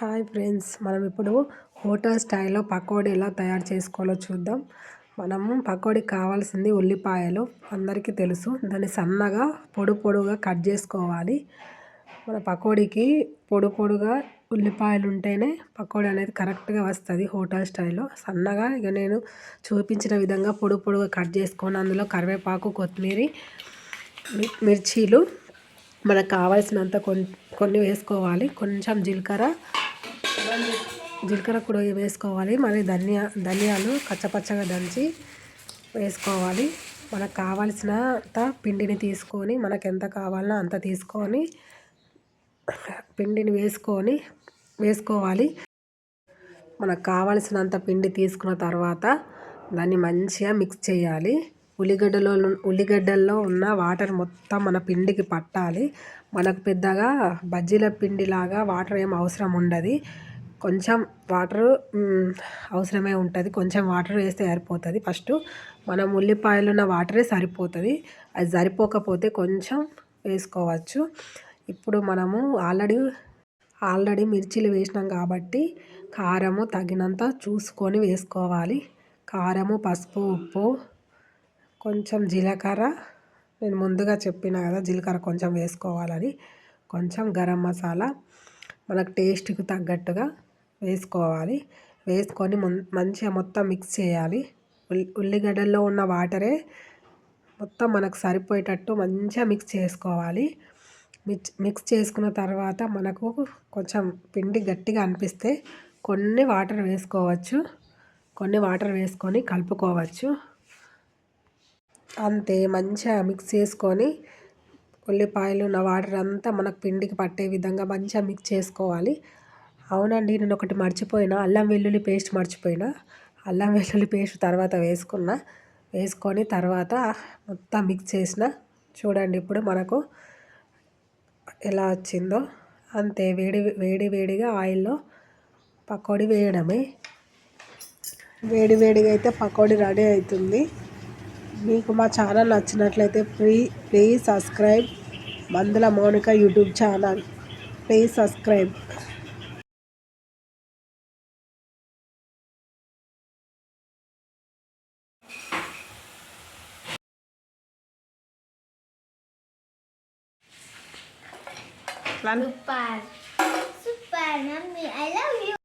Hi friends, మనం ఇప్పుడు hotel స్టైల్లో పకోడీ ఎలా తయారు చేసుకోవాలో చూద్దాం. పకోడీకి కావాల్సింది ఉల్లిపాయలు, అందరికీ తెలుసు. దాన్ని సన్నగా పొడుగా కట్ చేసుకోవాలి. మన పకోడీకి పొడుగా ఉల్లిపాయలు ఉంటేనే పకోడీ అనేది కరెక్ట్గా వస్తుంది హోటల్ స్టైల్లో. సన్నగా ఇక నేను చూపించిన విధంగా పొడుగా కట్ చేసుకొని అందులో కరివేపాకు, కొత్తిమీర, మిర్చీలు మనకు కావాల్సినంత కొన్ని వేసుకోవాలి. కొంచెం జీలకర్ర కూడా వేసుకోవాలి. మరి ధనియాలు కచ్చపచ్చగా దంచి వేసుకోవాలి. మనకు కావాల్సినంత పిండిని తీసుకొని, మనకు ఎంత కావాలో అంత తీసుకొని పిండిని వేసుకోవాలి. మనకు కావాల్సినంత పిండి తీసుకున్న తర్వాత దాన్ని మంచిగా మిక్స్ చేయాలి. ఉల్లిగడ్డల్లో ఉన్న వాటర్ మొత్తం మన పిండికి పట్టాలి. మనకు పెద్దగా బజ్జీల పిండిలాగా వాటర్ ఏం అవసరం ఉండదు. కొంచెం వాటర్ అవసరమే ఉంటుంది. కొంచెం వాటర్ వేస్తే సరిపోతుంది. ఫస్ట్ మనం ఉల్లిపాయలు ఉన్న వాటరే సరిపోతుంది. అది సరిపోకపోతే కొంచెం వేసుకోవచ్చు. ఇప్పుడు మనము ఆల్రెడీ మిర్చీలు వేసినాం కాబట్టి కారము తగినంత చూసుకొని వేసుకోవాలి. కారము, పసుపు, ఉప్పు, కొంచెం జీలకర్ర, నేను ముందుగా చెప్పిన కదా జీలకర్ర కొంచెం వేసుకోవాలని, కొంచెం గరం మసాలా మనకు టేస్ట్కి తగ్గట్టుగా వేసుకోవాలి. వేసుకొని మంచిగా మొత్తం మిక్స్ చేయాలి. ఉల్లిగడ్డల్లో ఉన్న వాటరే మొత్తం మనకు సరిపోయేటట్టు మంచిగా మిక్స్ చేసుకోవాలి. మిక్స్ చేసుకున్న తర్వాత మనకు కొంచెం పిండి గట్టిగా అనిపిస్తే కొన్ని వాటర్ వేసుకోవచ్చు. కొన్ని వాటర్ వేసుకొని కలుపుకోవచ్చు. అంతే, మంచిగా మిక్స్ చేసుకొని ఉల్లిపాయలు ఉన్న వాటర్ అంతా మనకు పిండికి పట్టే విధంగా మంచిగా మిక్స్ చేసుకోవాలి. అవునండి, నేను ఒకటి మర్చిపోయినా, అల్లం వెల్లుల్లి పేస్ట్ మర్చిపోయినా. అల్లం వెల్లుల్లి పేస్ట్ తర్వాత వేసుకొని తర్వాత మొత్తం మిక్స్ చేసిన. చూడండి ఇప్పుడు మనకు ఎలా వచ్చిందో. అంతే, వేడిగా ఆయిల్లో పకోడీ వేయడమే. వేడిగా అయితే పకోడీ రెడీ అవుతుంది. మీకు మా ఛానల్ నచ్చినట్లయితే ప్లీజ్ సబ్స్క్రైబ్ మందుల Mounika YouTube channel. Please subscribe. Super, mummy, I love you.